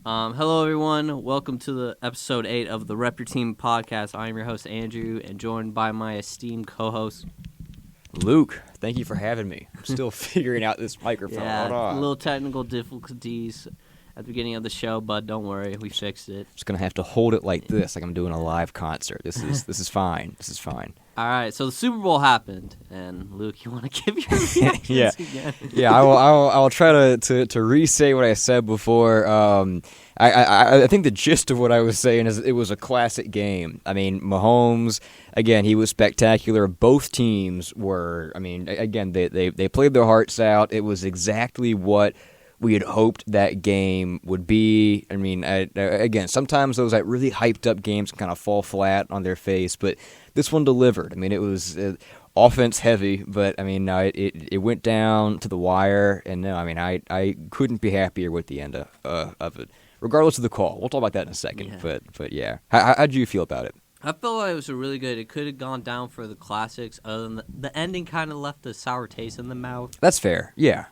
Hello, everyone. Welcome to the episode 8 of the Rep Your Team podcast. I am your host, Andrew, and joined by my esteemed co-host, Luke. Thank you for having me. I'm still figuring out this microphone. Hold a on. little technical difficulties at the beginning of the show, but don't worry, we fixed it. Just gonna have to hold it like this, like I'm doing a live concert. This is fine. This is fine. All right, so the Super Bowl happened, and Luke, you want to give your reactions Yeah. again? Yeah, I will try to re-say what I said before. I think the gist of what I was saying is it was a classic game. I mean, Mahomes, again, he was spectacular. Both teams were. I mean, again, they played their hearts out. It was exactly what we had hoped that game would be. I mean, again, sometimes those really hyped up games can kind of fall flat on their face, but this one delivered. I mean, it was offense heavy, but I mean, it went down to the wire, and no, I mean, I couldn't be happier with the end of it, regardless of the call. We'll talk about that in a second, Yeah. but yeah, how'd you feel about it? I felt like it was a really good. It could have gone down for the classics. Other than the ending, kind of left a sour taste in the mouth. That's fair. Yeah.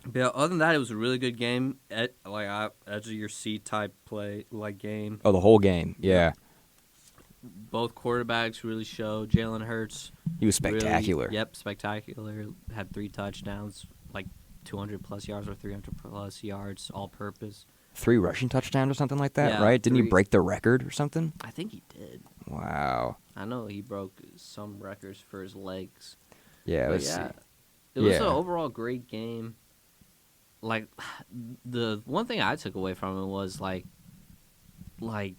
But other than that, it was a really good game. Edge of your seat type play game. Oh, the whole game. Yeah. Both quarterbacks really showed. Jalen Hurts, He was spectacular. spectacular. Had 3 touchdowns, like 200-plus yards or 300-plus yards, all-purpose. 3 rushing touchdowns or something like that, Yeah, right? Didn't he 3. break the record or something? I think he did. Wow. I know he broke some records for his legs. Yeah, But let's yeah, see. it was Yeah. an overall great game. Like, the one thing I took away from it was, like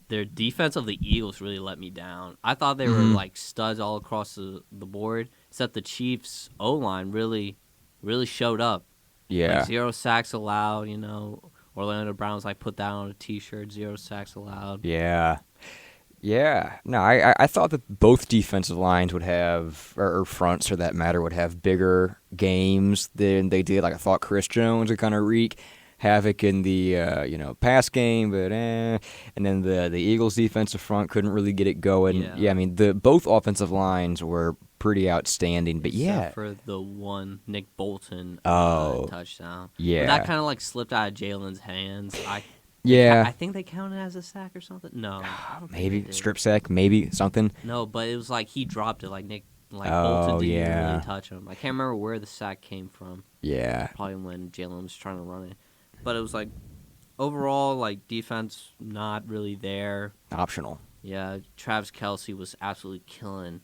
their defense of the Eagles really let me down. I thought they were, like, studs all across the board, except the Chiefs' O-line really showed up. Yeah. Like, 0 sacks allowed, Orlando Brown's, like, put that on a T-shirt, 0 sacks allowed. Yeah. Yeah. No, I thought that both defensive lines would have, or fronts for that matter, would have bigger games than they did. Like, I thought Chris Jones would kind of wreak havoc in the pass game, but and then the Eagles defensive front couldn't really get it going. Yeah. I mean, both offensive lines were pretty outstanding, but Except for the one Nick Bolton touchdown. Yeah. But that kind of, like, slipped out of Jalen's hands. Yeah. I think they counted as a sack or something. No, I don't think Maybe they did. strip sack, maybe something. No, but it was like he dropped it. Like Oh, Bolton didn't yeah. really touch him. I can't remember where the sack came from. Yeah. Probably when Jalen was trying to run it. But it was like overall, like, defense not really there. Optional. Yeah, Travis Kelce was absolutely killing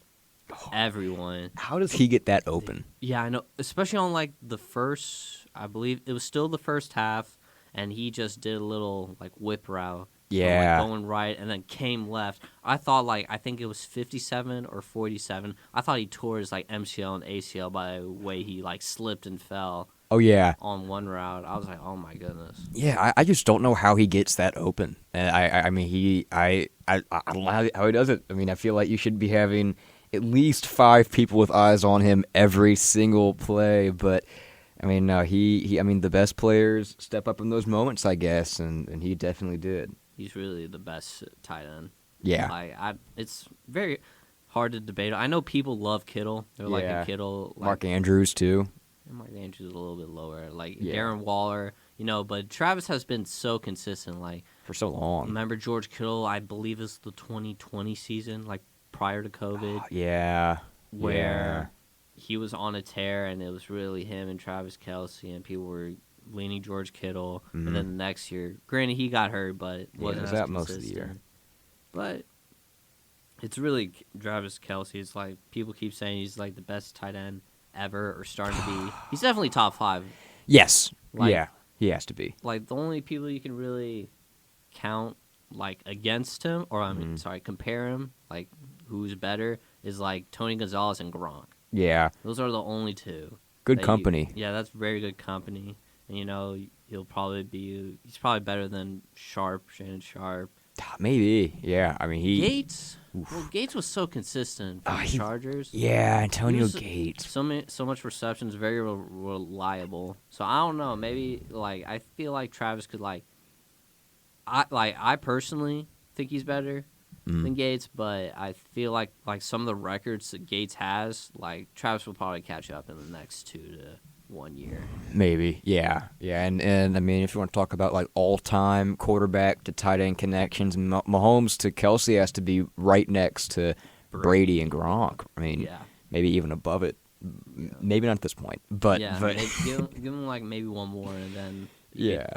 everyone. How does he get that open? Yeah, I know. Especially on, like, the first, I believe it was still the first half, and he just did a little, like, whip route. Yeah. Going right and then came left. I thought, I think it was 57 or 47. I thought he tore his, like, MCL and ACL by the way he, like, slipped and fell Oh, yeah. on one route. I was like, oh, my goodness. Yeah, I just don't know how he gets that open. And I mean, I don't know how he does it. I mean, I feel like you should be having at least 5 people with eyes on him every single play. But I mean, no, I mean, the best players step up in those moments, I guess, and he definitely did. He's really the best tight end. Yeah. It's very hard to debate. I know people love Kittle. They're like Yeah. a Kittle. Mark Andrews too. Mark Andrews is a little bit lower. Like, Yeah. Darren Waller, but Travis has been so consistent. Like, For so long. remember George Kittle, I believe it's the 2020 season, like prior to COVID, Yeah. where he was on a tear, and it was really him and Travis Kelce, and people were leaning George Kittle. And then the next year, granted, he got hurt, but it wasn't was as out most of the year. consistent. But it's really Travis Kelce. It's like people keep saying he's like the best tight end ever, or starting to be. He's definitely top 5. Yes. Like- Yeah. He has to be. Like, the only people you can really count, like, against him, or compare him, like, who's better, is like Tony Gonzalez and Gronk. Yeah. Those are the only 2. Good that company. Yeah, that's very good company. And he's probably better than Shannon Sharp. Maybe. Yeah. I mean, Gates. Well, Gates was so consistent for the Chargers. Yeah, Antonio He was Gates. So much receptions, very reliable. So I don't know. Maybe I feel like Travis could I personally think he's better than Gates, but I feel like some of the records that Gates has, like, Travis will probably catch up in the next 2 to 1 year. Maybe, yeah. And I mean, if you want to talk about like all-time quarterback to tight end connections, Mahomes to Kelsey has to be right next to Brady and Gronk. I mean, Yeah. maybe even above it. Maybe not at this point, but Yeah, give them like maybe one more, and then yeah,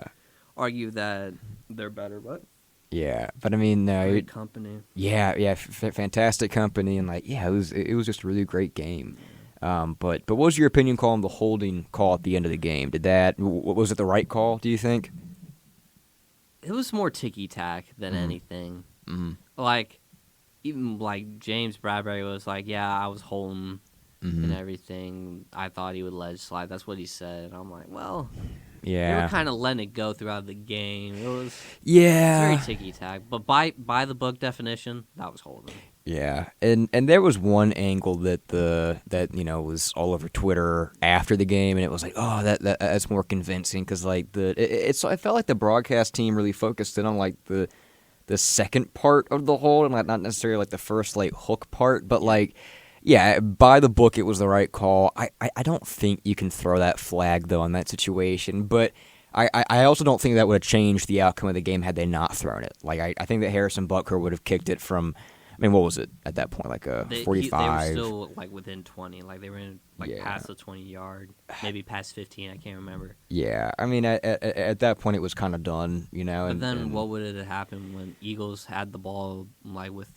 argue that they're better. But yeah. But I mean, great company. yeah, fantastic company, and like, yeah, it was just a really great game. But what was your opinion calling the holding call at the end of the game? Was it the right call? Do you think? It was more ticky tack than anything. Mm-hmm. Like even like James Bradbury was like, "Yeah, I was holding and everything. I thought he would let it slide." That's what he said. And I'm like, well, Yeah, they were kind of letting it go throughout the game. It was yeah, very ticky tack, but by the book definition, that was holding. yeah. And there was one angle that was all over Twitter after the game, and it was like, oh, that's more convincing because like it felt like the broadcast team really focused in on like the second part of the hold and like not necessarily like the first like hook part, but like. Yeah, by the book, it was the right call. I don't think you can throw that flag, though, in that situation. But I also don't think that would have changed the outcome of the game had they not thrown it. Like, I think that Harrison Butker would have kicked it from, I mean, what was it at that point? Like a 45? They were still, like, within 20. Like, they were in, like, past the 20-yard, maybe past 15. I can't remember. Yeah, I mean, at that point, it was kind of done, you know. But then what would have happened when Eagles had the ball, like, with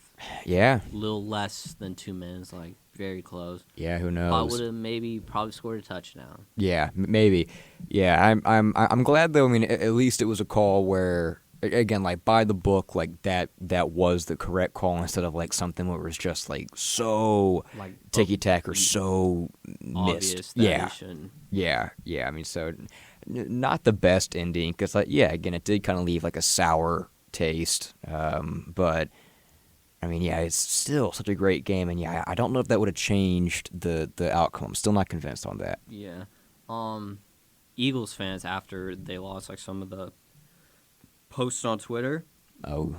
a little less than 2 minutes, like, very close. Yeah, who knows? I would have probably scored a touchdown. Yeah, maybe. Yeah, I'm glad though. I mean, at least it was a call where, again, like by the book, like that was the correct call instead of like something where it was just like so like ticky tack or so obvious. missed. Yeah. I mean, so not the best ending because, like, yeah, again, it did kind of leave like a sour taste, but. I mean, yeah, it's still such a great game, and yeah, I don't know if that would have changed the outcome. I'm still not convinced on that. Yeah, Eagles fans after they lost, like some of the posts on Twitter. Oh,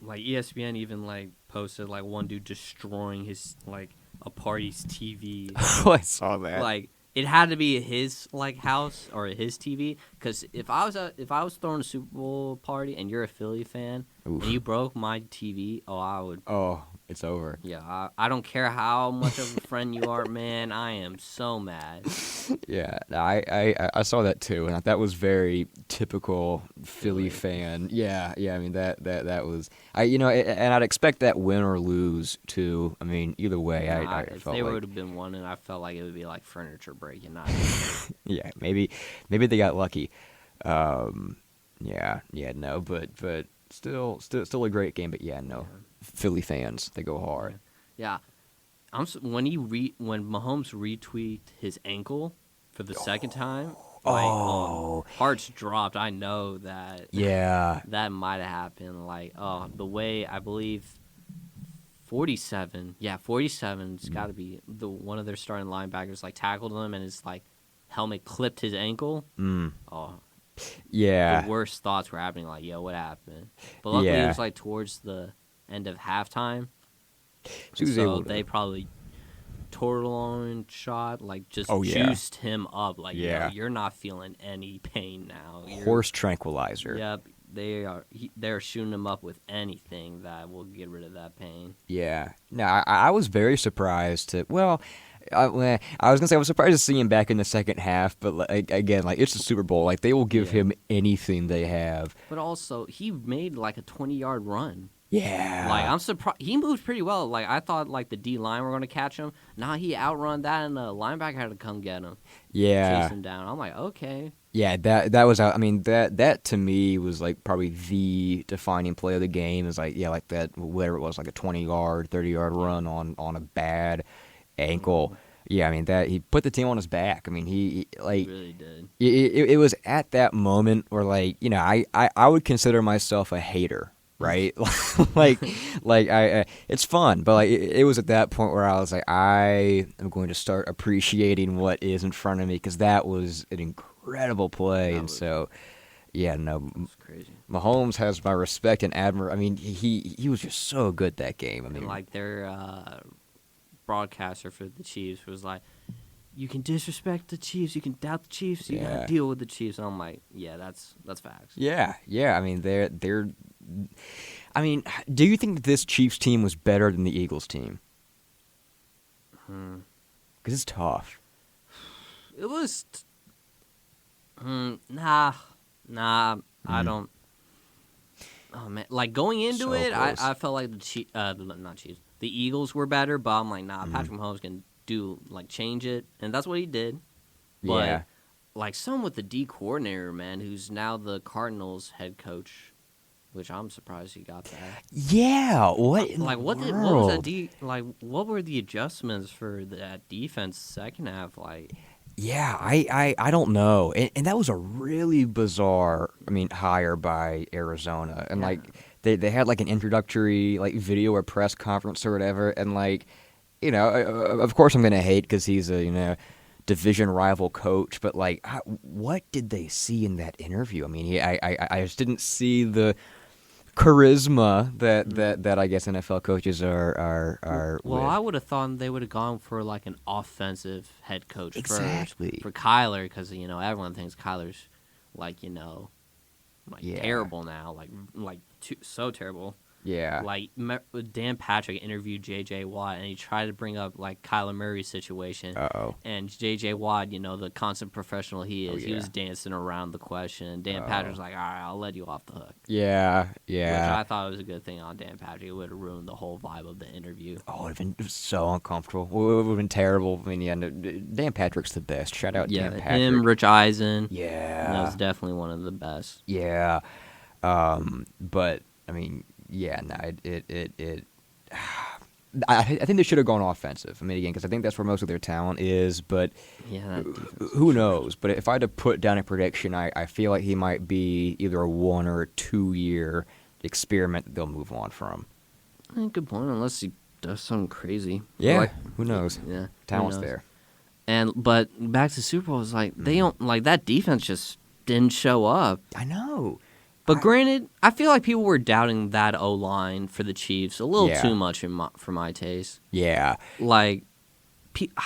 like ESPN even like posted like one dude destroying his like a party's TV. Oh, I saw that. Like it had to be his like house or his TV because if I was throwing a Super Bowl party and you're a Philly fan. Oof. And you broke my TV, I would. Oh, it's over. Yeah, I don't care how much of a friend you are, man. I am so mad. Yeah, I saw that too, and that was very typical Philly fan. Yeah. I mean that was and I'd expect that win or lose too. I mean, either way, I if felt they like, would have been one, and I felt like it would be like furniture breaking. Not yeah, maybe they got lucky. No, but. Still a great game, but Philly fans, they go hard. Yeah, when Mahomes retweeted his ankle for the second time, hearts dropped. I know that. Yeah, that might have happened. Like, the way I believe 47. Yeah, 47's got to be one of their starting linebackers. Like tackled him, and his like helmet clipped his ankle. Oh. Yeah. The worst thoughts were happening, like, yo, what happened? But luckily it was, like, towards the end of halftime. So they probably total shot, like, just juiced him up. Like, you're not feeling any pain now. Horse tranquilizer. Yep. They're shooting him up with anything that will get rid of that pain. Yeah. No, I was very surprised I was gonna say I was surprised to see him back in the second half, but like, again, like it's the Super Bowl, like they will give him anything they have. But also, he made like a 20-yard run. Yeah, like I'm surprised he moved pretty well. Like I thought, like the D line were gonna catch him. Nah, he outrun that, and the linebacker had to come get him. Yeah, chase him down. I'm like, okay. Yeah, that was. I mean, that to me was like probably the defining play of the game. Is like like that whatever it was, like a 20-yard, 30-yard run on a bad ankle. Yeah, I mean that he put the team on his back. I mean he like really did. It was at that moment where like I would consider myself a hater, right? like I it's fun, but like it was at that point where I was like I am going to start appreciating what is in front of me because that was an incredible play, so. Yeah, no. Crazy. Mahomes has my respect and admiration. I mean, he was just so good that game. I mean, like their broadcaster for the Chiefs was like, you can disrespect the Chiefs, you can doubt the Chiefs, you gotta deal with the Chiefs. And I'm like, yeah, that's facts. Yeah. I mean, they're. I mean, do you think this Chiefs team was better than the Eagles team? Because it's tough. It was. Nah. I don't. Oh man, like going into it, I felt like not Chiefs, the Eagles were better, but I'm like, nah, Patrick Mahomes can change it, and that's what he did. But like some with the D coordinator, man, who's now the Cardinals head coach, which I'm surprised he got that. Yeah, what in like the what world? was that what were the adjustments for that defense second half like? Yeah, I don't know, and that was a really bizarre. I mean, hire by Arizona, and like they had like an introductory like video or press conference or whatever, and like of course I'm gonna hate because he's a division rival coach, but like what did they see in that interview? I mean, I just didn't see the charisma that I guess NFL coaches are Well, with. I would have thought they would have gone for like an offensive head coach Exactly. first for Kyler because everyone thinks Kyler's terrible now, so terrible. Yeah. Like Dan Patrick interviewed J.J. Watt, and he tried to bring up like Kyler Murray's situation. And J.J. Watt, the constant professional he is, he was dancing around the question. And Dan Patrick's like, all right, I'll let you off the hook. Yeah. Which I thought was a good thing on Dan Patrick. It would have ruined the whole vibe of the interview. Oh, it would have been so uncomfortable. It would have been terrible. I mean, Dan Patrick's the best. Shout out Dan Patrick. Him, Rich Eisen. Yeah. That was definitely one of the best. Yeah. But, I mean... Yeah, no, I think they should have gone offensive. I mean, again, because I think that's where most of their talent is. But who knows? But if I had to put down a prediction, I feel like he might be either a 1 or a 2 year experiment that they'll move on from. Good point. Unless he does something crazy. Yeah, who knows? Yeah, talent's there. But back to Super Bowl is like they don't like that defense just didn't show up. I know. But granted, I feel like people were doubting that O-line for the Chiefs a little too much for my taste. Yeah. Like,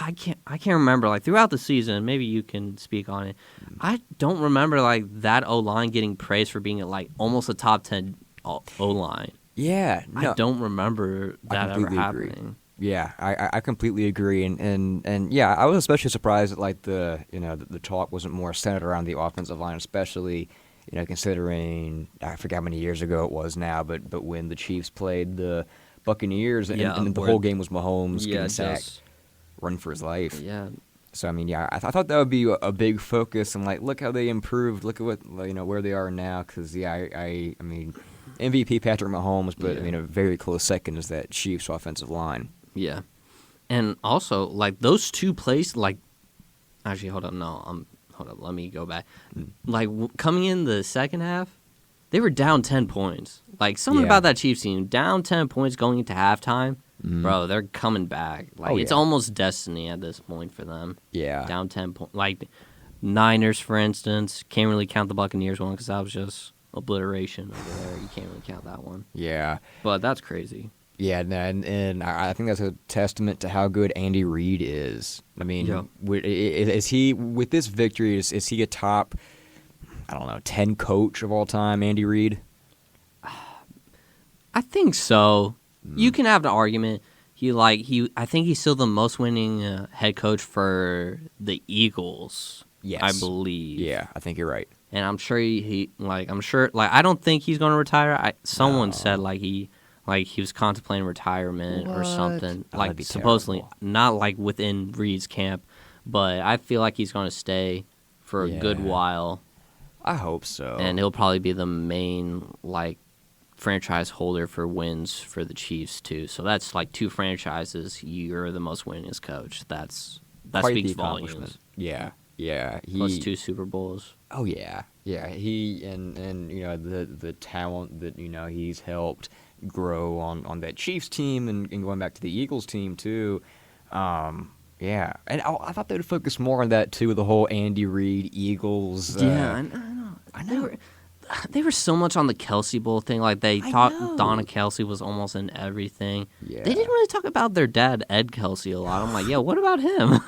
I can't remember. Like, throughout the season, maybe you can speak on it. I don't remember, like, that O-line getting praised for being, like, almost a top 10 O-line. Yeah. No, I don't remember that ever happening. Agree. Yeah, I completely agree, and yeah, I was especially surprised that, like, the talk wasn't more centered around the offensive line, especially... considering I forget how many years ago it was now, but when the Chiefs played the Buccaneers and the whole game was Mahomes getting sacked, running for his life. Yeah. So I mean, I thought that would be a big focus, and like, look how they improved. Look at what where they are now. Because I mean, MVP Patrick Mahomes, but I mean, a very close second is that Chiefs offensive line. Yeah, and also like those two plays. Like, actually, hold on, let me go back. Like, coming in the second half, they were down 10 points. Like, something about that Chiefs team, down 10 points going into halftime, bro, they're coming back. Like, it's almost destiny at this point for them. Yeah. Down 10 points. Like, Niners, for instance, can't really count the Buccaneers one because that was just obliteration over there. You can't really count that one. Yeah. But that's crazy. Yeah, and I think that's a testament to how good Andy Reid is. I mean, is he with this victory? Is he a top, 10 coach of all time? Andy Reid. I think so. You can have an argument. I think he's still the most winning head coach for the Eagles. Yes, I believe. Yeah, I think you're right. And I'm sure I don't think he's going to retire. Someone said he was contemplating retirement or something. That'd be supposedly terrible. not like within Reed's camp, but I feel like he's going to stay for a good while. I hope so. And he'll probably be the main franchise holder for wins for the Chiefs too. So that's like 2 franchises. You're the most winningest coach. That Quite speaks the volumes. Yeah. Plus 2 Super Bowls. Oh yeah. He and the talent that he's helped grow on that Chiefs team and going back to the Eagles team too. Yeah, and I thought they would focus more on that too, the whole Andy Reid Eagles. I know. they were so much on the Kelsey Bowl thing. Like they I thought know. Donna Kelsey was almost in everything. Yeah. They didn't really talk about their dad, Ed Kelsey, a lot. I'm like, yo, what about him?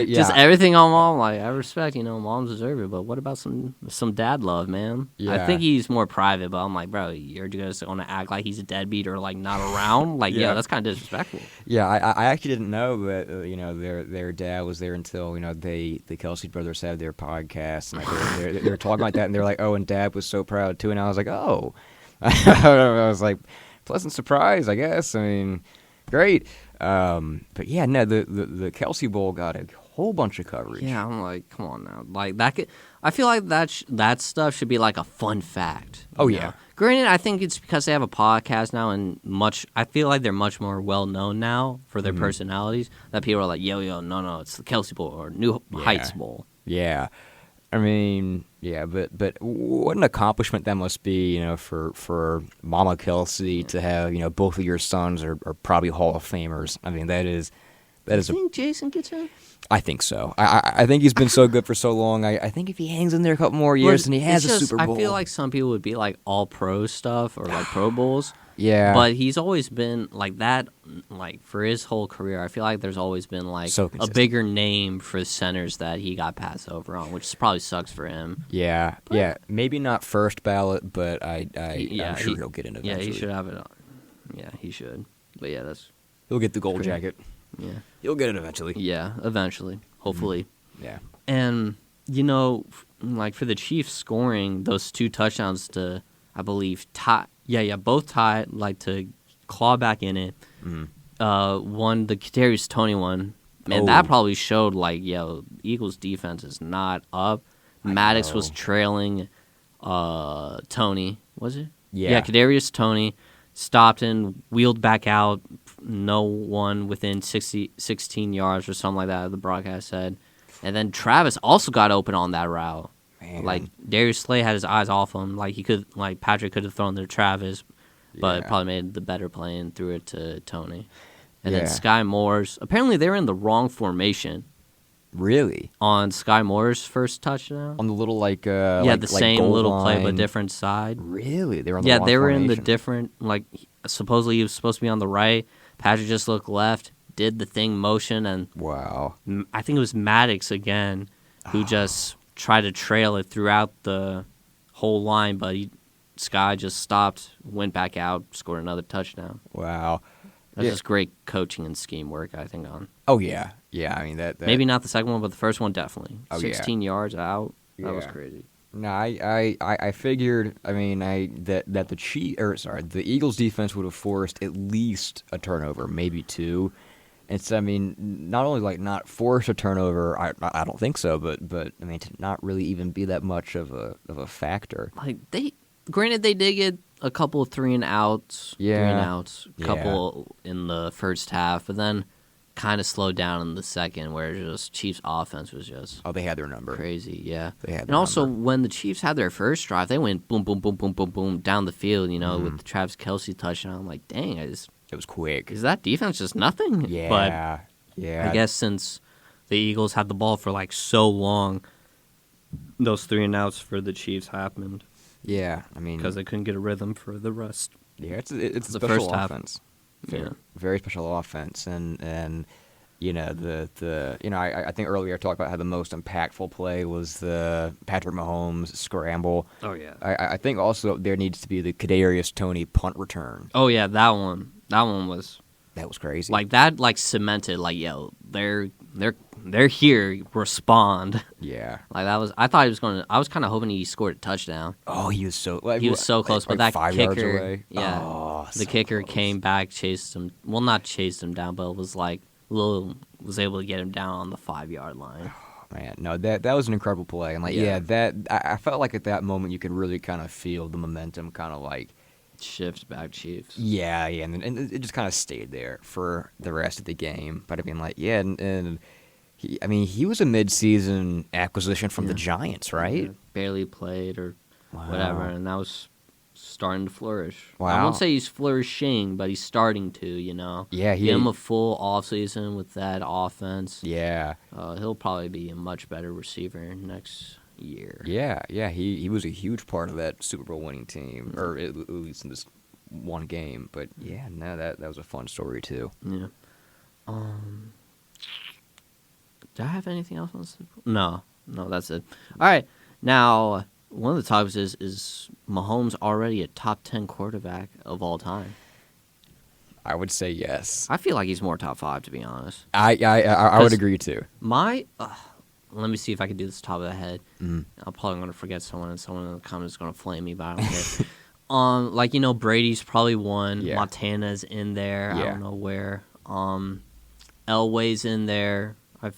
Just everything on mom. Like I respect, moms deserve it, but what about some dad love, man? Yeah. I think he's more private, but I'm like, bro, you're just gonna act like he's a deadbeat or like not around. Like, yeah, that's kind of disrespectful. Yeah, I actually didn't know that their dad was there until the Kelsey brothers had their podcast and like, they were talking like that and they're like, oh, and Dad was so proud too, and I was like, oh, I was like, pleasant surprise, I guess. I mean, great. But yeah, no, the Kelsey Bowl got a whole bunch of coverage. Yeah, I'm like, come on now, like that. I feel like that stuff should be like a fun fact. Oh yeah. Granted, I think it's because they have a podcast now, and I feel like they're much more well known now for their personalities. That people are like, yo, no, it's the Kelsey Bowl or New Heights Bowl. Yeah, I mean, yeah, but what an accomplishment that must be, for Mama Kelsey to have, both of your sons are probably Hall of Famers. I mean, that is. You think Jason gets in? I think so. I think he's been so good for so long. I think if he hangs in there a couple more years and he has a Super Bowl. I feel like some people would be like all pro stuff or like Pro Bowls. Yeah. But he's always been like that, like for his whole career. I feel like there's always been like a bigger name for centers that he got passed over on, which probably sucks for him. Yeah. But, yeah. Maybe not first ballot, but I'm sure he'll get in eventually. Yeah, he should have it on. Yeah, he should. But yeah, he'll get the gold jacket. Yeah. He'll get it eventually. Yeah, eventually. Hopefully. Yeah. And, like for the Chiefs scoring those 2 touchdowns to, I believe, tie. Yeah, both tied, like to claw back in it. One, the Kadarius Toney one. Man, that probably showed, like, Eagles' defense is not up. Maddox was trailing Toney, was it? Yeah, Kadarius Toney stopped and wheeled back out. No one within 16 yards or something like that, the broadcast said. And then Travis also got open on that route. Man. Like, Darius Slay had his eyes off him. Like, Patrick could have thrown to Travis, but probably made the better play and threw it to Toney. And then Sky Moore's, apparently they were in the wrong formation. Really? On Sky Moore's first touchdown? On the little, the same little play but different side. Really? They were on the wrong they were formation. in the different, supposedly he was supposed to be on the right. Patrick just looked left, did the thing motion, and wow. I think it was Maddox again who just tried to trail it throughout the whole line, but Sky just stopped, went back out, scored another touchdown. Wow. That's just great coaching and scheme work, I think, on. Oh, yeah. Yeah, I mean, that... Maybe not the second one, but the first one definitely. Oh, 16 yards out. That was crazy. No, I figured. I mean, that the Eagles' defense would have forced at least a turnover, maybe 2. And so, I mean, not only not force a turnover, I don't think so, but I mean, to not really even be that much of a factor. Like granted, they did get a couple of 3-and-outs, couple in the first half, but then kind of slowed down in the second, where just Chiefs' offense was just they had their number, crazy, yeah. They had, and also when the Chiefs had their first drive, they went boom, boom, boom, boom, boom, boom down the field, with the Travis Kelce touchdown. I'm like, dang, it was quick. Is that defense just nothing? Yeah, but I guess since the Eagles had the ball for so long, those 3-and-outs for the Chiefs happened. Yeah, I mean, because they couldn't get a rhythm for the rest. Yeah, it's a the special first offense. Half. Very special offense, and I think earlier I talked about how the most impactful play was the Patrick Mahomes scramble. Oh yeah. I think also there needs to be the Kadarius Toney punt return. Oh yeah, that one was crazy. That cemented they're here, respond. Yeah. I thought he was going to. I was kind of hoping he scored a touchdown. Oh, he was so close, but that 5 kicker, yards away. Yeah, the kicker close. Came back, chased him. Well, not chased him down, but was was able to get him down on the 5-yard line. Oh, man, no, that was an incredible play, and I felt like at that moment you could really kind of feel the momentum, kind of shift back Chiefs. Yeah, and it just kind of stayed there for the rest of the game. But I mean, and he was a mid-season acquisition from the Giants, right? Yeah, barely played or whatever, and that was starting to flourish. Wow. I won't say he's flourishing, but he's starting to, Yeah, give him a full offseason with that offense. Yeah. He'll probably be a much better receiver year. Yeah. He was a huge part of that Super Bowl winning team, or at least in this one game. But yeah, no, that was a fun story too. Yeah. Do I have anything else on the Super Bowl? No, that's it. All right, now one of the topics is Mahomes already a top 10 quarterback of all time? I would say yes. I feel like he's more top 5, to be honest. I would agree too. Let me see if I can do this top of the head. I'm probably going to forget someone, and someone in the comments is going to flame me, but I don't care. Like, Brady's probably one. Yeah. Montana's in there. Yeah. I don't know where. Elway's in there. I'm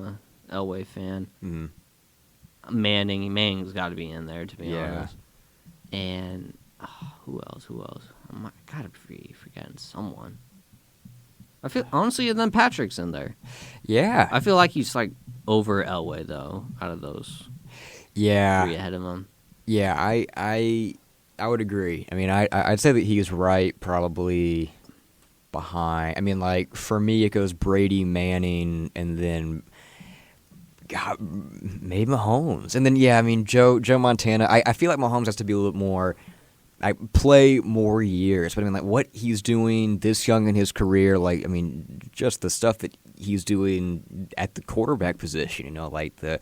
a Elway fan. Manning's got to be in there, to be honest. And who else? I gotta be forgetting someone. I feel honestly, and then Patrick's in there. Yeah, I feel like he's like over Elway though, out of those. Yeah, 3 ahead of him. Yeah, I would agree. I mean, I'd say that he's right, probably behind. I mean, like for me, it goes Brady, Manning, and then God, maybe Mahomes, and then I mean Joe Montana. I feel like Mahomes has to be a little more. I play more years, but I mean, like what he's doing this young in his career, like I mean, just the stuff that he's doing at the quarterback position. Like the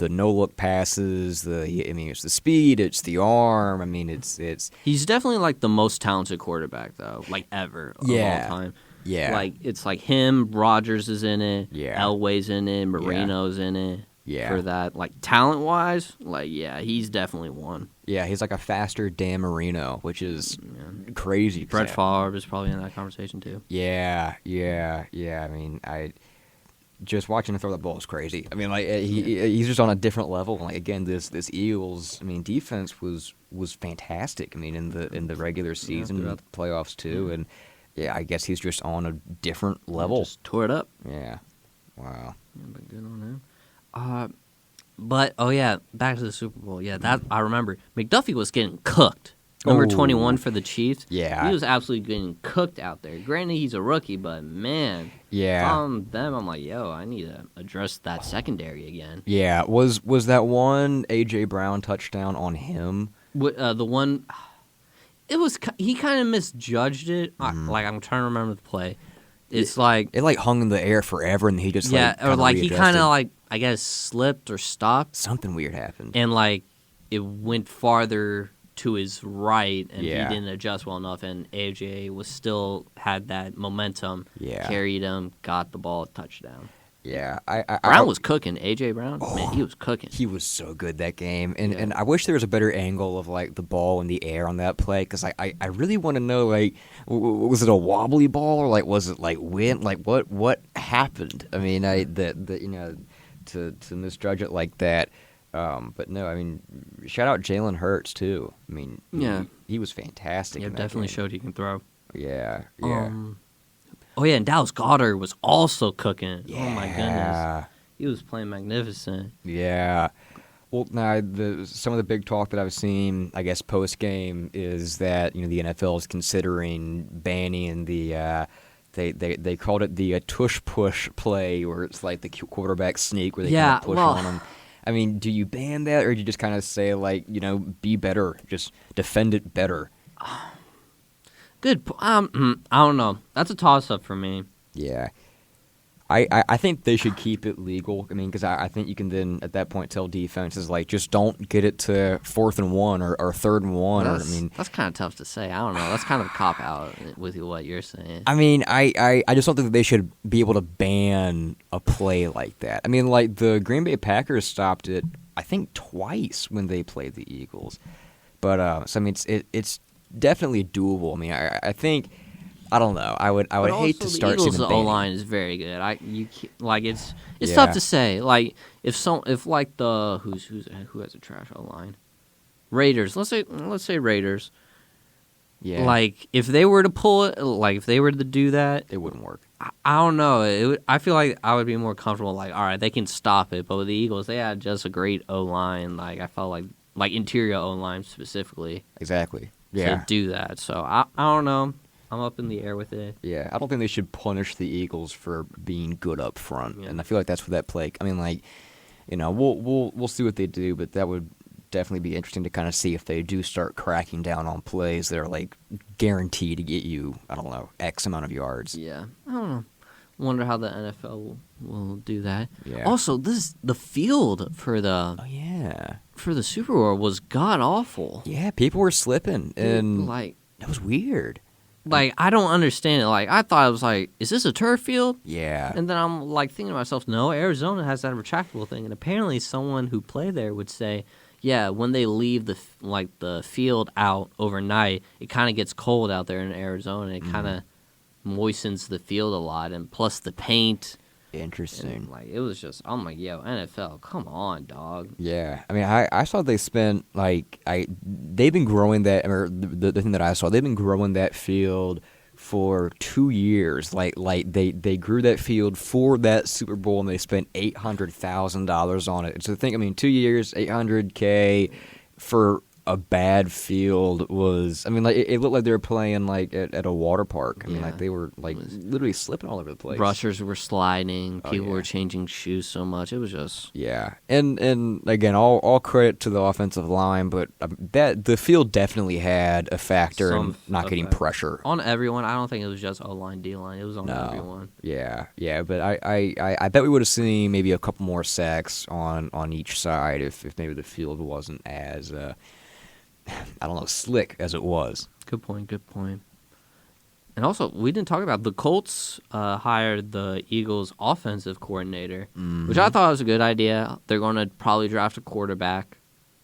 no look passes. It's the speed, it's the arm. I mean, it's. He's definitely like the most talented quarterback though, like ever of all time. Yeah, like it's like him. Rodgers is in it. Yeah, Elway's in it. Marino's in it. Yeah, for that, like talent wise, like he's definitely one. Yeah, he's like a faster Dan Marino, which is crazy. Brett Favre is probably in that conversation too. Yeah. I mean, just watching him throw the ball is crazy. I mean, like he's just on a different level. Like again, this Eagles, I mean, defense was fantastic. I mean, in the regular season, the playoffs too, and I guess he's just on a different level. Just tore it up. Yeah. Wow. Yeah, but good on him. But back to the Super Bowl. Yeah, that I remember. McDuffie was getting cooked. Number 21 for the Chiefs. Yeah, he was absolutely getting cooked out there. Granted, he's a rookie, but man, them, I'm like, I need to address that secondary again. Yeah, was that one AJ Brown touchdown on him? The one, it was. He kind of misjudged it. Like I'm trying to remember the play. It's like it hung in the air forever, and he just or like he kind of like I guess slipped or stopped. Something weird happened, and like it went farther to his right, and he didn't adjust well enough, and AJ was still had that momentum. Yeah, carried him, got the ball, touchdown. Yeah, Brown was cooking. AJ Brown, man, he was cooking. He was so good that game, and I wish there was a better angle of like the ball in the air on that play because I really want to know like was it a wobbly ball or like was it like wind? Like what happened? I mean, to misjudge it like that. But no, I mean, shout out Jalen Hurts too. I mean, he was fantastic. Yeah, definitely showed he can throw. Yeah. And Dallas Goedert was also cooking. Yeah. Oh my goodness, he was playing magnificent. Yeah. Well, now some of the big talk that I've seen, I guess post game, is that the NFL is considering banning the. They called it the tush push play, where it's like the quarterback sneak, where they kind of push on them. I mean, do you ban that, or do you just kind of say like be better, just defend it better? Good. I don't know. That's a toss-up for me. Yeah. I think they should keep it legal. I mean, because I think you can then, at that point, tell defenses, like, just don't get it to 4th and 1 or 3rd and 1. That's kind of tough to say. I don't know. That's kind of a cop-out with what you're saying. I mean, I just don't think that they should be able to ban a play like that. I mean, like, the Green Bay Packers stopped it, I think, twice when they played the Eagles. But, so, I mean, it's definitely doable. I mean, I think... I don't know. I would hate to start seeing the O-line is very good. It's tough to say. Like if like the who has a trash O-line? Raiders. Let's say Raiders. Yeah. Like if they were to pull it, like if they were to do that, it wouldn't work. I don't know. I feel like I would be more comfortable. Like all right, they can stop it. But with the Eagles, they had just a great O-line. Like I felt like interior O-line specifically. Exactly. Yeah. To do that. So I don't know. I'm up in the air with it. Yeah, I don't think they should punish the Eagles for being good up front. Yeah. And I feel like that's what that play. I mean, like, we'll see what they do, but that would definitely be interesting to kind of see if they do start cracking down on plays that are like guaranteed to get you, I don't know, X amount of yards. Yeah, I don't know. Wonder how the NFL will do that. Yeah. Also, the field for the for the Super Bowl was god awful. Yeah, people were slipping, and like that was weird. Like, I don't understand it. Like, I thought it was like, is this a turf field? Yeah. And then I'm like thinking to myself, no, Arizona has that retractable thing, and apparently someone who played there would say, yeah, when they leave the field out overnight, it kind of gets cold out there in Arizona. It kind of moistens the field a lot, and plus the paint. Interesting. And, like, it was just, I'm like, yo, NFL, come on, dog. Yeah, I mean, I saw they spent they've been growing that, or the thing that I saw, they've been growing that field for 2 years. Like they grew that field for that Super Bowl, and they spent $800,000 on it. So think, I mean, 2 years, $800K for a bad field was. I mean, like it looked like they were playing like at a water park. I mean, like they were like literally slipping all over the place. Rushers were sliding. People were changing shoes so much. It was just and again, all credit to the offensive line, but that the field definitely had a factor in not getting pressure on everyone. I don't think it was just O-line, D-line. It was on everyone. Yeah, but I bet we would have seen maybe a couple more sacks on each side if maybe the field wasn't as I don't know, slick as it was. Good point. And also, we didn't talk about the Colts hired the Eagles' offensive coordinator, which I thought was a good idea. They're going to probably draft a quarterback.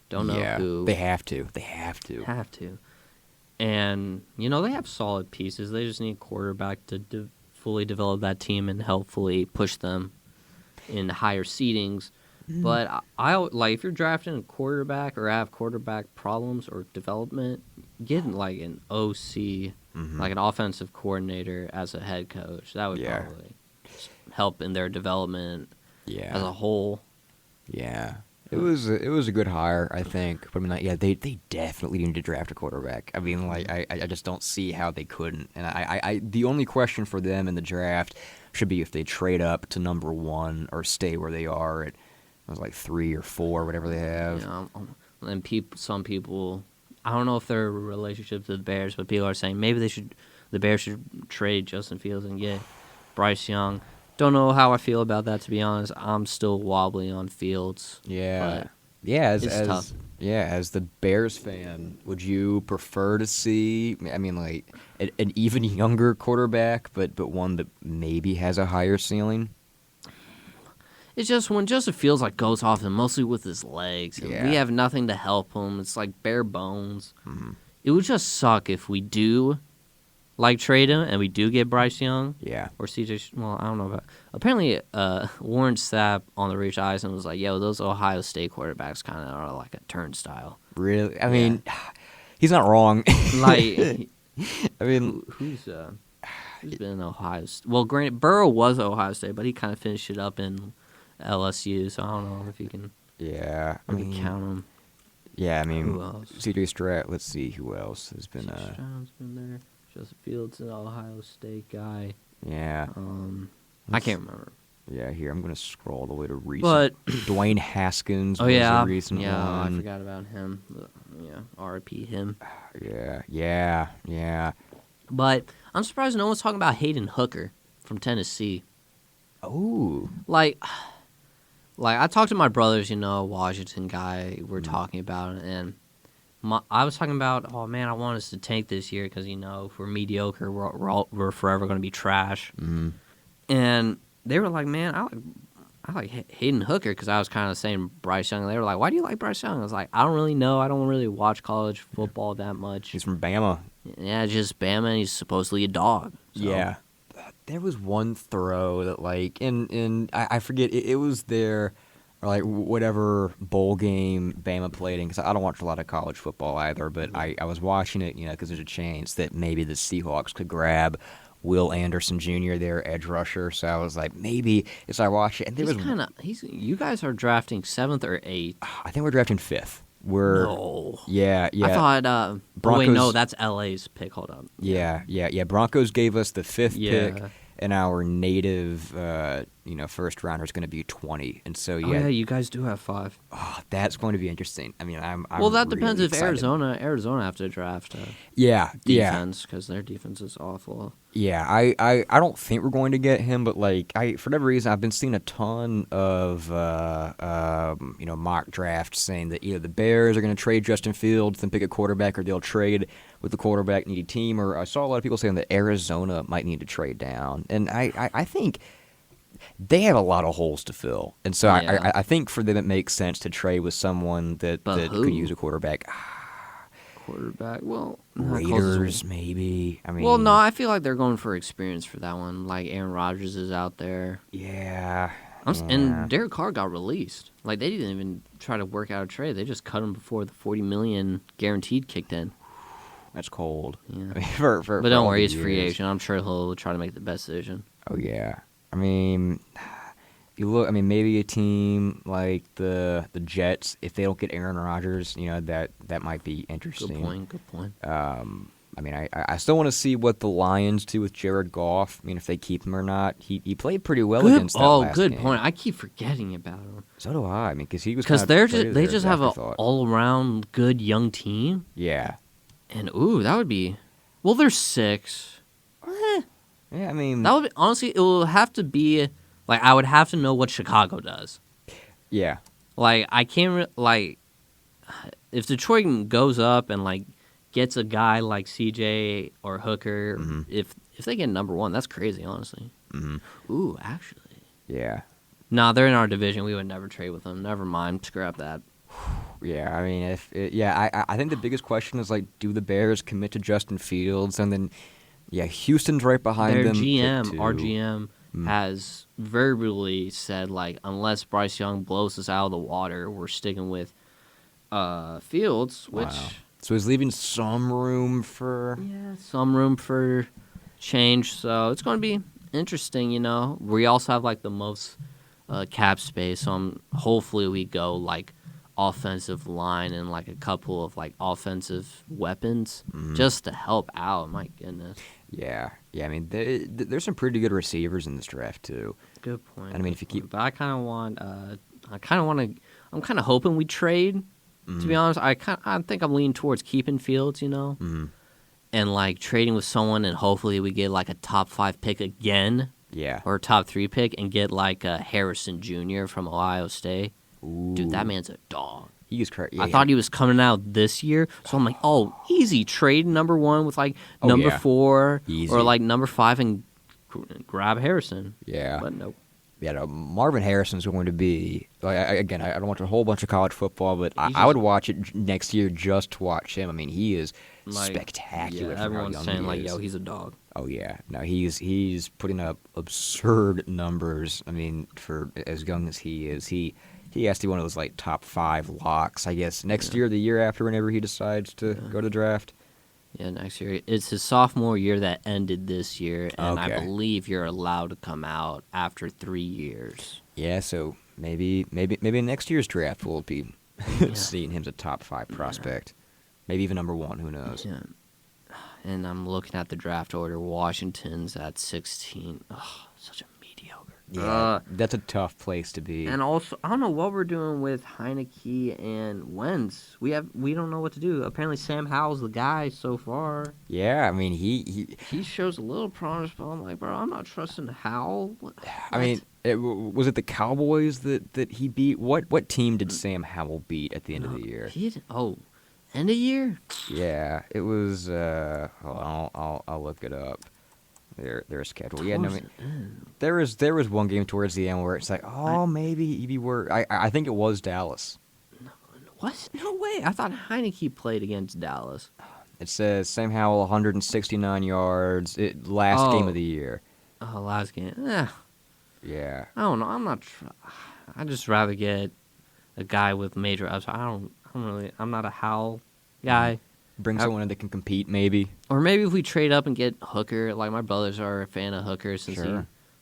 Don't know who. They have to. And, they have solid pieces. They just need a quarterback to fully develop that team and helpfully push them in higher seedings. But I like, if you're drafting a quarterback or have quarterback problems or development, get like an OC, like an offensive coordinator as a head coach. That would probably help in their development as a whole. Yeah. It was a good hire, I think. But I mean, they definitely need to draft a quarterback. I mean, like I just don't see how they couldn't. And I the only question for them in the draft should be if they trade up to number 1 or stay where they are at. It was like 3 or 4, whatever they have. And some people, I don't know if they're in a relationship to the Bears, but people are saying maybe the Bears should trade Justin Fields and get Bryce Young. Don't know how I feel about that, to be honest. I'm still wobbly on Fields. Yeah. It's tough. Yeah, as the Bears fan, would you prefer to see, I mean, like, an even younger quarterback, but one that maybe has a higher ceiling? It's just when Justin Fields goes off, and mostly with his legs, and we have nothing to help him. It's like bare bones. It would just suck if we do trade him and we do get Bryce Young. Yeah. Or CJ. Well, I don't know about. Apparently, Warren Sapp on the Rich Eisen was like, "Yo, those Ohio State quarterbacks kind of are like a turnstile." Really? I mean, he's not wrong. I mean, who's been in Ohio State? Well, granted, Burrow was Ohio State, but he kind of finished it up in LSU, so I don't know if you can count him. Yeah, I mean, who else? CJ Stroud, let's see who else has been Stroud's been there. Joseph Fields, an Ohio State guy. Yeah. I can't remember. Yeah, here, I'm going to scroll all the way to recent. But Dwayne Haskins was a recent one. I forgot about him. R.I.P. him. Yeah. But I'm surprised no one's talking about Hayden Hooker from Tennessee. Oh. Like I talked to my brothers, Washington guy, we're talking about it, and I was talking about, oh man, I want us to tank this year because, if we're mediocre, we're forever going to be trash. And they were like, man, I like Hayden Hooker, because I was kind of saying Bryce Young. They were like, why do you like Bryce Young? I was like, I don't really know. I don't really watch college football that much. He's from Bama. Yeah, just Bama, and he's supposedly a dog. So. Yeah. There was one throw that, and I forget, it was their, or whatever bowl game Bama played in, because I don't watch a lot of college football either, but I was watching it, because there's a chance that maybe the Seahawks could grab Will Anderson Jr., their edge rusher, so I was like, maybe, as I watch it, and there you guys are drafting 7th or 8th. I think we're drafting 5th. No. Yeah. I thought, Broncos, no, that's LA's pick. Hold up. Yeah. Broncos gave us the 5th pick in our native first rounder is going to be 20, and so Oh yeah, you guys do have 5. that's going to be interesting. I mean, I'm Well, that really depends if excited. Arizona have to draft Yeah, defense because their defense is awful. yeah. I don't think we're going to get him, but for whatever reason, I've been seeing a ton of mock drafts saying that either the Bears are going to trade Justin Fields and pick a quarterback, or they'll trade with the quarterback needy team. Or I saw a lot of people saying that Arizona might need to trade down, and I think they have a lot of holes to fill, and so Yeah. I think for them it makes sense to trade with someone that But who? could use a quarterback. Quarterback. Well, Raiders, maybe. I mean, well, no, I feel like they're going for experience for that one. Like Aaron Rodgers is out there. yeah. And Derek Carr got released. Like they didn't even try to work out a trade. They just cut him before the $40 million guaranteed kicked in. That's cold. Yeah. I mean, But don't worry, he's free agent. I'm sure he'll try to make the best decision. Oh yeah. I mean, you look. I mean, maybe a team like the Jets, if they don't get Aaron Rodgers, that might be interesting. Good point. I mean, I still want to see what the Lions do with Jared Goff. I mean, if they keep him or not. He played pretty well against that last good game. point. I keep forgetting about him. So do I. I mean, because he was Because they just have an afterthought. all-around good young team. Yeah. And, that would be... Well, they're 6. Yeah, I mean... That would be... Honestly, it will have to be... Like, I would have to know what Chicago does. Yeah. Like, I can't... if Detroit goes up and, gets a guy like CJ or Hooker, if they get number 1, that's crazy, honestly. Mm-hmm. Ooh, actually. Yeah. Nah, they're in our division. We would never trade with them. Never mind. Scrap that. Yeah, I mean, I think the biggest question is, do the Bears commit to Justin Fields? And then, Houston's right behind Their them. GM, our GM, has verbally said, unless Bryce Young blows us out of the water, we're sticking with Fields, which... Wow. So he's leaving some room for... Yeah, some room for change. So it's going to be interesting, We also have, the most cap space, so hopefully we go, offensive line and, a couple of, offensive weapons just to help out. My goodness. Yeah. I mean, there's some pretty good receivers in this draft, too. Good point. And, I mean, if you keep... But I kind of want to... I'm kind of hoping we trade. To be honest, I think I'm leaning towards keeping Fields, and trading with someone, and hopefully we get a top 5 pick again, or a top 3 pick, and get a Harrison Jr. from Ohio State. Ooh. Dude, that man's a dog. He is crazy. I thought he was coming out this year, so I'm like, easy trade number 1 with number 4 Easy. or number 5 and grab Harrison. Yeah. But nope. Yeah, no, Marvin Harrison's going to be I don't watch a whole bunch of college football, but I would watch it next year just to watch him. I mean, he is spectacular. Yeah, everyone's saying he's a dog. Oh yeah, no, he's putting up absurd numbers. I mean, for as young as he is, he has to be one of those top 5 locks, I guess, next year, or the year after, whenever he decides to go to draft. Yeah, next year. It's his sophomore year that ended this year, and I believe you're allowed to come out after 3 years. Yeah, so maybe next year's draft will be seeing him as a top 5 prospect. Maybe even number 1, who knows. Yeah. And I'm looking at the draft order. Washington's at 16. Oh, such a mediocre. Yeah, that's a tough place to be. And also, I don't know what we're doing with Heineke and Wentz. We don't know what to do. Apparently, Sam Howell's the guy so far. Yeah, I mean, he shows a little promise, but I'm like, bro, I'm not trusting Howell. What? I mean, was it the Cowboys that he beat? What team did Sam Howell beat at the end of the year? End of year? Yeah, it was. Hold on, I'll look it up. Their schedule. Yeah, no, I mean, there was one game towards the end where it's maybe we're. I think it was Dallas. What? No way! I thought Heineke played against Dallas. It says Sam Howell 169 yards. Last game of the year. Oh, last game. Yeah. I don't know. I'm not. I'd just rather get a guy with major upside. I'm not a Howell guy. Bring someone in that can compete, maybe. Or maybe if we trade up and get Hooker. My brothers are a fan of Hooker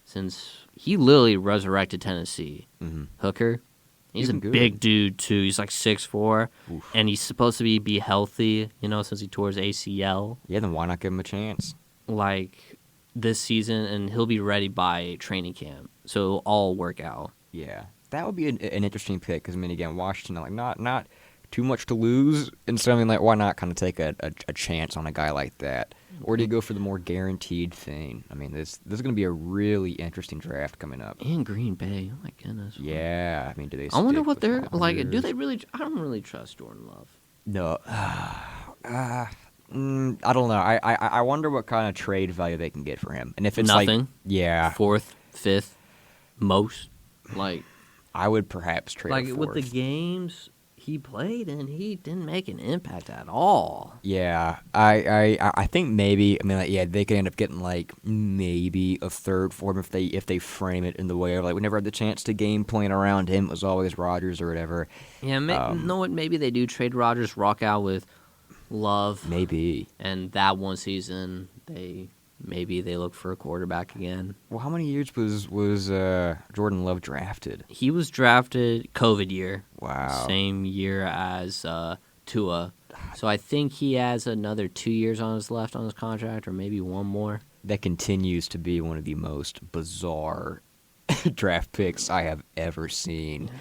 since he literally resurrected Tennessee. Mm-hmm. Hooker, he's a good. big dude too. He's 6'4", and he's supposed to be healthy. Since he tore his ACL. Yeah, then why not give him a chance? This season, and he'll be ready by training camp. so it'll all work out. Yeah, that would be an interesting pick because I mean, again, Washington like not too much to lose, and so I mean, like, why not kind of take a chance on a guy like that, or do you go for the more guaranteed thing? I mean, this is going to be a really interesting draft coming up. And Green Bay, oh my goodness. Yeah, I mean, do they? I wonder stick what with they're like. Do Rodgers? they really? I don't really trust Jordan Love. No. I don't know. I wonder what kind of trade value they can get for him, and if it's Nothing. like, yeah, Fourth, fifth, most. Like I would perhaps trade a with the fourth. games he played and he didn't make an impact at all. Yeah, I think maybe, I mean, like, yeah, they could end up getting like maybe a third for him if they frame it in the way of like we never had the chance to game plan around him. It was always Rodgers or whatever. Yeah, know what? Maybe they do trade Rodgers, rock out with Love, Maybe. and that one season maybe they look for a quarterback again. Well, how many years was Jordan Love drafted? He was drafted COVID year. Wow. Same year as Tua. So I think he has another 2 years on his left on his contract, or maybe one more. That continues to be one of the most bizarre draft picks I have ever seen.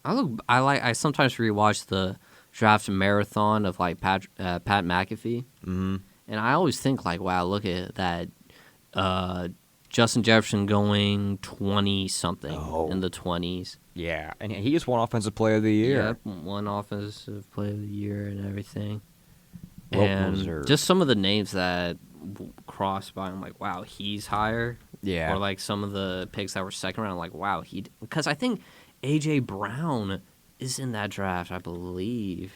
I sometimes rewatch the draft marathon of like Pat McAfee, Mm-hmm. and I always think like, wow, look at that. Justin Jefferson going 20 something in the 20s. Yeah, and he just won Offensive Player of the Year. Yep, one offensive player of the year and everything. Well And deserved. just some of the names that crossed by, I'm like, wow, he's higher. Yeah. Or like some of the picks that were second round, like, wow, because I think A.J. Brown is in that draft, I believe.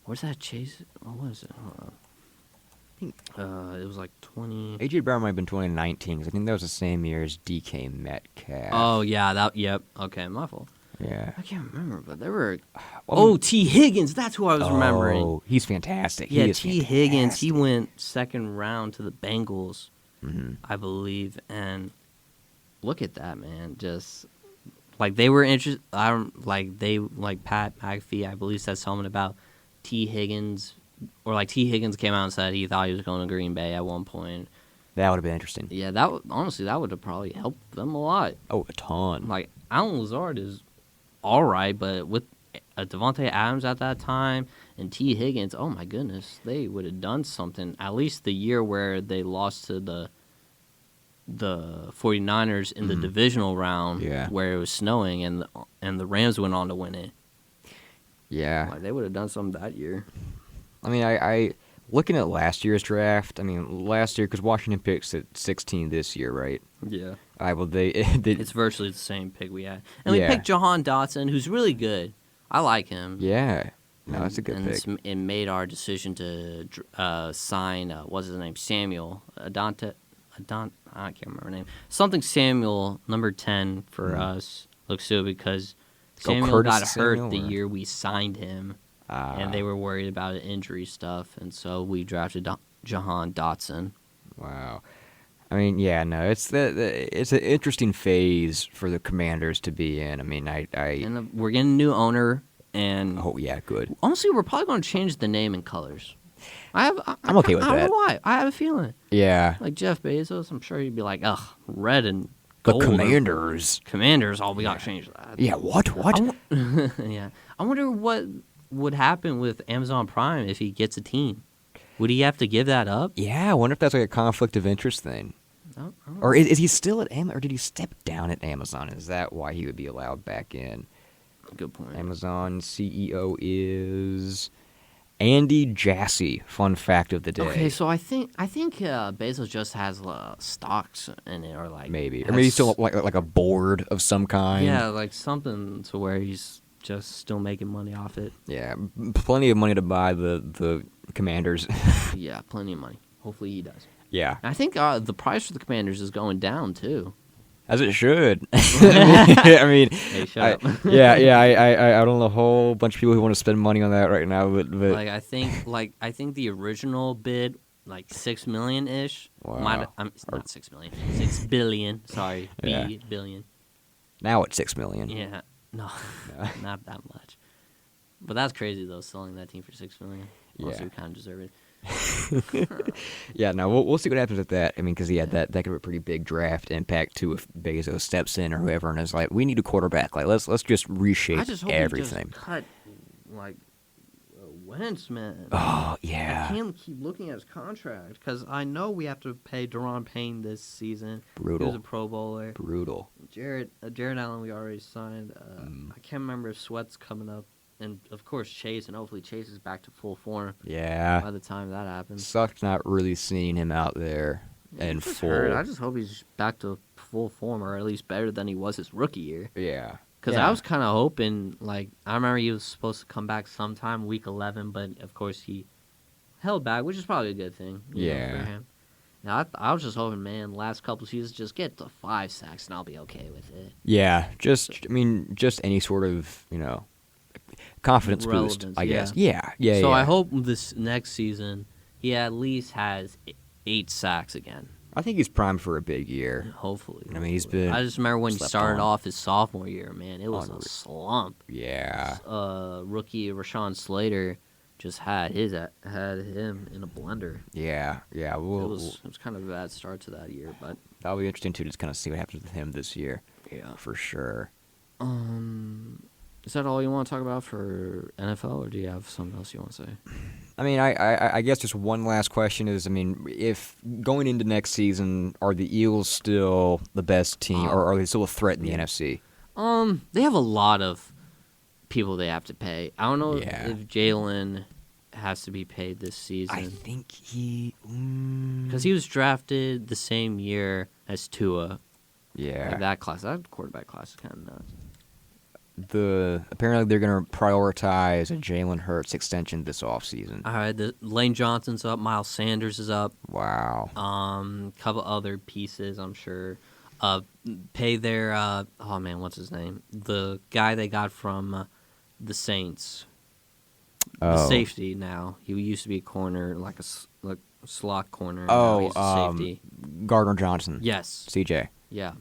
Where's that Chase? What was it? Hold on. I think it was like 20. A.J. Brown might have been 2019 because I think that was the same year as D.K. Metcalf. Oh, yeah. Yep. Okay, my fault. Yeah. I can't remember, but there were. T. Higgins. That's who I was remembering. Oh, he's fantastic. Yeah, He is T. Higgins. He fantastic. went second round to the Bengals, Mhm. I believe. And look at that, man. Just like they were interested. Like Pat McAfee, I believe, said something about T. Higgins, or like T. Higgins came out and said he thought he was going to Green Bay at one point. That would have been interesting. Yeah, honestly, that would have probably helped them a lot. Oh, a ton. Like Alan Lazard is all right, but with Devontae Adams at that time and T. Higgins, oh my goodness, they would have done something. At least the year where they lost to the 49ers in the divisional round, where it was snowing and the Rams went on to win it. Yeah. Like, they would have done something that year. I mean, I looking at last year's draft. I mean, last year because Washington picks at 16 this year, right? Yeah. It's It's virtually the same pick we had. And we Yeah. picked Jahan Dotson, who's really good. I like him. yeah. No, that's a good and pick. It made our decision to sign, what's his name? Samuel. I can't remember her name. Something Samuel, number 10 for us. Looks good because Go Samuel Curtis got hurt Samuel, the or- year we signed him. And they were worried about injury stuff. And so we drafted Jahan Dotson. Wow. I mean, yeah, no, it's it's an interesting phase for the Commanders to be in. I mean, And we're getting a new owner. And oh yeah, good. honestly, we're probably going to change the name and colors. I'm okay with I don't that. know why. I have a feeling. Yeah, Like Jeff Bezos, I'm sure he'd be like, ugh, red and the gold. Commanders. Commanders, we got to change that. Yeah, what? Yeah. I wonder what would happen with Amazon Prime if he gets a team. Would he have to give that up? Yeah, I wonder if that's like a conflict of interest thing. I don't Or is he still at Amazon, or did he step down at Amazon? Is that why he would be allowed back in? know. Good point. Amazon CEO is Andy Jassy. Fun fact of the day. Okay, so I think Bezos just has stocks in it, or like Maybe, or maybe he's still like a board of some kind. yeah, like something to where he's just still making money off it. Yeah, plenty of money to buy the Commanders. Yeah, plenty of money. Hopefully he does. Yeah, And I think the price for the Commanders is going down too. as it should. I mean, Hey, shut up. I don't know a whole bunch of people who want to spend money on that right now, but I think the original bid, like $6 million ish. Wow. It's not $6 million. $6 billion. Sorry, Yeah. billion. now it's $6 million. Yeah, no, not that much. But that's crazy though, selling that team for $6 million. Also, Yeah. we kind of deserve it. Yeah, no, we'll see what happens with that. I mean, because that could be a pretty big draft impact too if Bezos steps in or whoever, and is like, we need a quarterback. Like, let's just reshape I just hope everything. he just cut like Wentz, man. Oh I yeah, can't keep looking at his contract because I know we have to pay Deron Payne this season. brutal. He was a Pro Bowler. Brutal. Jared Allen, we already signed. I can't remember if Sweat's coming up, and of course Chase, and hopefully Chase is back to full form Yeah. by the time that happens. Sucks not really seeing him out there in He's just full. hurt. I just hope he's back to full form, or at least better than he was his rookie year. Yeah. Because Yeah. I was kind of hoping, like, I remember he was supposed to come back sometime week 11, but of course he held back, which is probably a good thing. You know, for him. Now, I was just hoping, man, last couple seasons, just get to 5 sacks and I'll be okay with it. Yeah, just any sort of, confidence boost, Relevance, I guess. yeah. Yeah. So I hope this next season he at least has 8 sacks again. I think he's primed for a big year. Hopefully. I mean, he's been. I just remember when he slept started on. off his sophomore year, man, it was a slump. Yeah. Rookie Rashawn Slater just had him in a blender. Yeah. It was kind of a bad start to that year, but that'll be interesting too, just kind of see what happens with him this year. yeah. For sure. Is that all you want to talk about for NFL, or do you have something else you want to say? I mean, I guess just one last question is, I mean, if going into next season, are the Eagles still the best team, or are they still a threat in the NFC? They have a lot of people they have to pay. I don't know Yeah. if Jalen has to be paid this season. I think he... Because he was drafted the same year as Tua. Yeah. Like that quarterback class is kind of nuts. Apparently they're going to prioritize a Jalen Hurts extension this offseason. All right, Lane Johnson's up. Miles Sanders is up. Wow. Couple other pieces, I'm sure. Pay their what's his name? The guy they got from the Saints. The safety now. He used to be a corner, like a slot corner. Now he's a safety. Gardner Johnson. Yes. CJ. Yeah.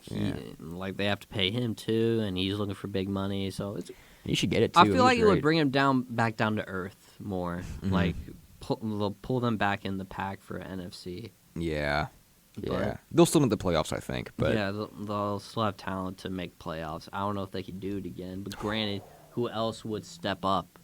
Yeah. Like they have to pay him too, and he's looking for big money. So You should get it too. I feel like it would bring him back down to earth more. Mhm. Like pull them back in the pack for NFC. Yeah. Yeah. But- They'll still make the playoffs, I think. But yeah, they'll still have talent to make playoffs. I don't know if they can do it again, but granted, who else would step up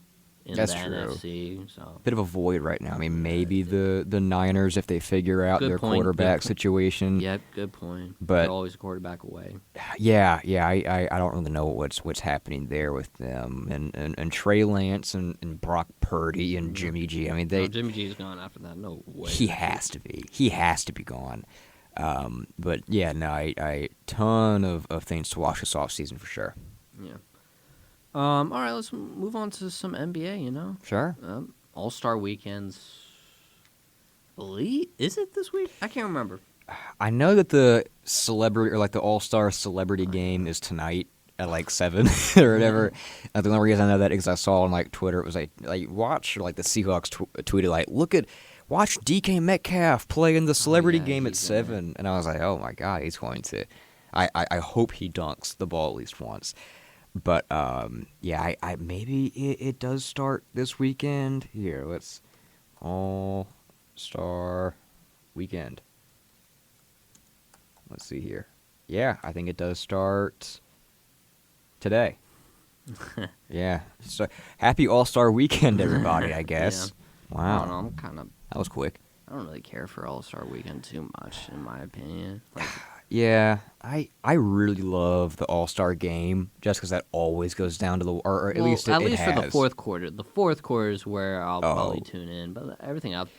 in That's the true. NFC? So bit of a void right now. I mean, maybe the Niners if they figure out Good their point, quarterback good point. situation. yeah, good point. But- They're always a quarterback away. Yeah. I don't really know what's happening there with them and Trey Lance and Brock Purdy and Jimmy G. I mean, Jimmy G's gone after that. No way. he has to be. He has to be gone. But yeah, no, I ton of things to watch this offseason for sure. Yeah. All right, let's move on to some NBA. Sure. All-Star weekends. Is it this week? I can't remember. I know that the celebrity or like the All-Star celebrity game is tonight at like 7 or whatever. The only reason I know that is I saw on like Twitter it was like watch, or like the Seahawks tweeted like watch DK Metcalf play in the celebrity game at 7, and I was like, oh my god, he's going to. I hope he dunks the ball at least once. But yeah, I maybe it does start this weekend. Here, let's All-Star weekend. Let's see here. Yeah, I think it does start today. Yeah. So happy All-Star weekend, everybody, I guess. I Wow. don't know, I'm kind of. That was quick. I don't really care for All-Star Weekend too much, in my opinion. Like, Yeah, I really love the All-Star game just because that always goes down to the or at least it for the has. fourth quarter. The fourth quarter is where I'll probably Oh. tune in, but everything up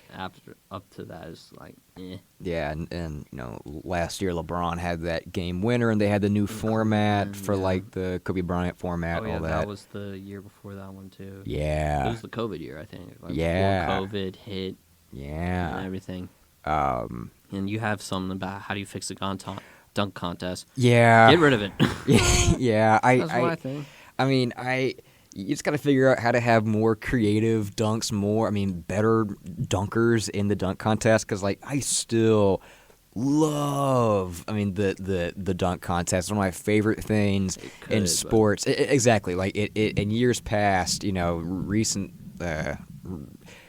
to that is like, eh. Yeah, and last year LeBron had that game winner, and they had the new format for yeah. like the Kobe Bryant format, Oh yeah, all that was the year before that one too. It Yeah, was the COVID year, I think. Like Yeah. Before COVID hit and yeah. everything. Um, And you have something about how do you fix the dunk contest. yeah. Get rid of it. Yeah, That's my thing. I mean, you just got to figure out how to have more creative dunks, better dunkers in the dunk contest. Because, like, I still love, the dunk contest. It's one of my favorite things in sports. Exactly. Like, it in years past, recent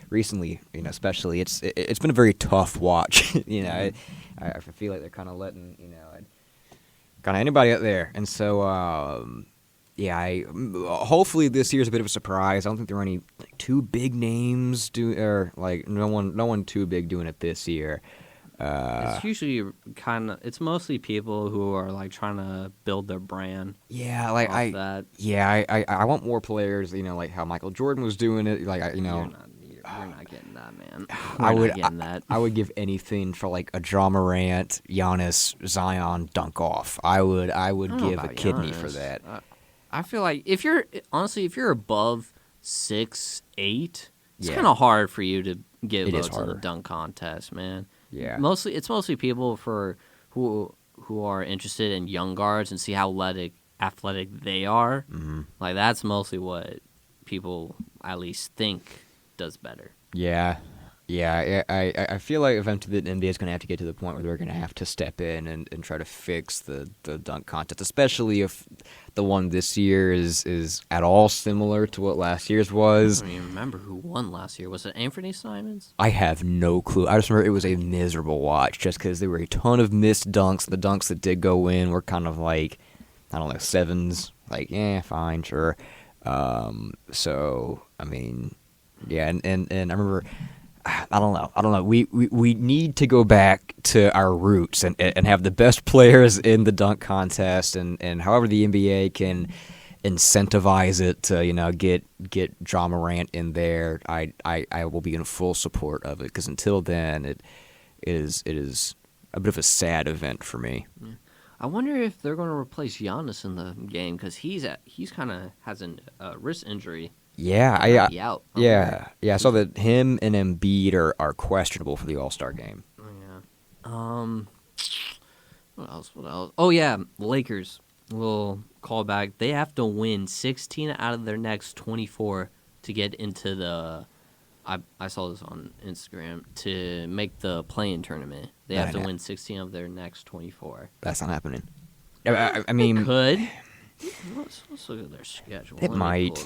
recently, especially it's been a very tough watch. I feel like they're kind of letting kind of anybody out there, and so hopefully this year's a bit of a surprise. I don't think there are any too big names no one too big doing it this year. It's usually it's mostly people who are like trying to build their brand. Yeah, I want more players. Like how Michael Jordan was doing it. You're not getting that, man. I would give anything for like a Ja Morant, Giannis, Zion dunk off. I would give a kidney for that. I feel like if you're above 6'8", it's kind of hard for you to get votes in the dunk contest, man. Yeah. It's mostly people who are interested in young guards and see how athletic they are. Mm-hmm. Like that's mostly what people at least think does better. Yeah. I feel like eventually the NBA is going to have to get to the point where they're going to have to step in and try to fix the dunk contest, especially if the one this year is at all similar to what last year's was. I don't even remember who won last year. Was it Anthony Simons? I have no clue. I just remember it was a miserable watch just because there were a ton of missed dunks. The dunks that did go in were kind of like, I don't know, sevens. Like, fine, sure. So, I mean, yeah, and I remember... I don't know. We need to go back to our roots and have the best players in the dunk contest and however the NBA can incentivize it to get Ja Morant in there. I will be in full support of it because until then it is a bit of a sad event for me. Yeah. I wonder if they're going to replace Giannis in the game because he's kind of has a wrist injury. Yeah, I saw that him and Embiid are questionable for the All-Star game. Yeah. What else? Oh yeah, Lakers. Little callback. They have to win 16 out of their next 24 to get into the. I saw this on Instagram to make the play-in tournament. They have to win 16 of their next 24. That's not happening. I mean, they could. Let's look at their schedule. It might.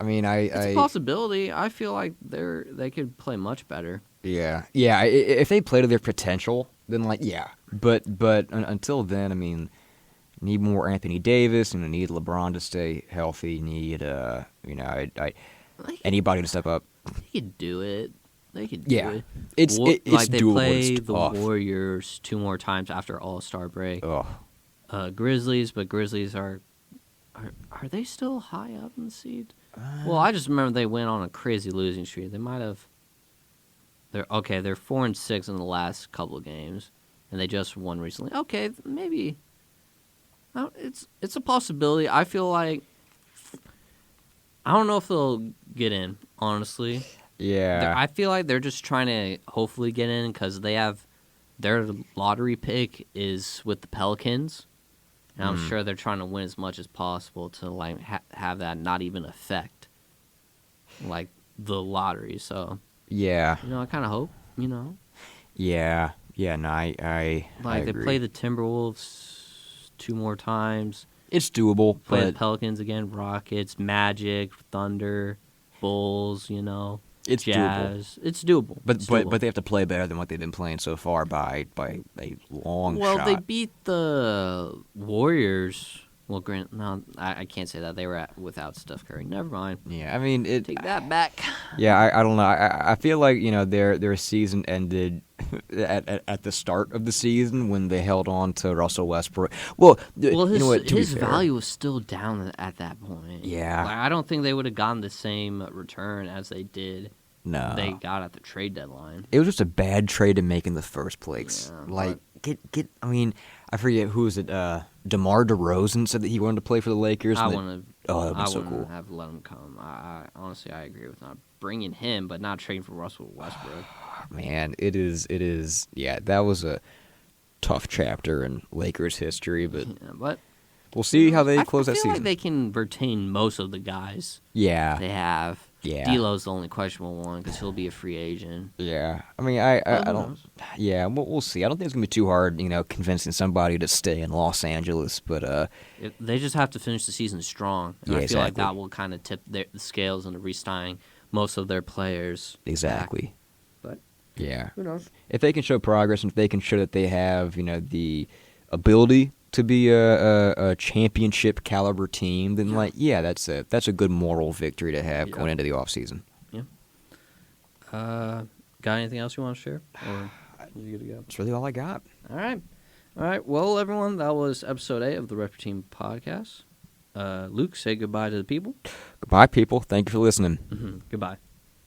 I mean, it's a possibility. I feel like they could play much better. Yeah. If they play to their potential, then But until then, I mean, need more Anthony Davis, and need LeBron to stay healthy. Need anybody to step up. They could do it. it. It's they doable. play it's the tough. Warriors 2 more times after All-Star break. Oh. Grizzlies, but Grizzlies are they still high up in the seed? Well, I just remember they went on a crazy losing streak. They might have. They're 4-6 in the last couple of games, and they just won recently. Okay, maybe. It's a possibility. I feel like I don't know if they'll get in. Honestly, yeah. I feel like they're just trying to hopefully get in because they have their lottery pick is with the Pelicans. And I'm sure they're trying to win as much as possible to have that not even affect like the lottery. So yeah, I kind of hope. Yeah. No, I they agree. play the Timberwolves 2 more times. It's doable. Play but the Pelicans again, Rockets, Magic, Thunder, Bulls. It's Jazz. doable. It's doable. But they have to play better than what they've been playing so far by a long shot. Well, they beat the Warriors. Well, no, I can't say that. They were without Steph Curry. Never mind. Yeah, I mean, take that back. Yeah, I don't know. I feel like their season ended at the start of the season when they held on to Russell Westbrook. Well, his value was still down at that point. Yeah, I don't think they would have gotten the same return as they did. No, they got at the trade deadline. It was just a bad trade to make in the first place. Yeah, get. I mean, I forget who was it. DeMar DeRozan said that he wanted to play for the Lakers. I wouldn't so cool. have let him come. I honestly, I agree with not bringing him, but not trading for Russell Westbrook. Man, it is. Yeah, that was a tough chapter in Lakers history, but we'll see how they close that season. I feel like they can retain most of the guys. Yeah, they have. Yeah, D'Lo's the only questionable one because he'll be a free agent. Yeah, I mean, I don't. Yeah, we'll see. I don't think it's gonna be too hard, convincing somebody to stay in Los Angeles. But they just have to finish the season strong. And I feel like that will kind of tip the scales into re-signing most of their players. Exactly. But yeah, who knows? If they can show progress and if they can show that they have the ability to be a championship caliber team, then that's a good moral victory to have going into the offseason. Yeah. Got anything else you want to share? Or you good to go? That's really all I got. All right. Well, everyone, that was episode 8 of the Retro Team Podcast. Luke, say goodbye to the people. Goodbye, people. Thank you for listening. Goodbye.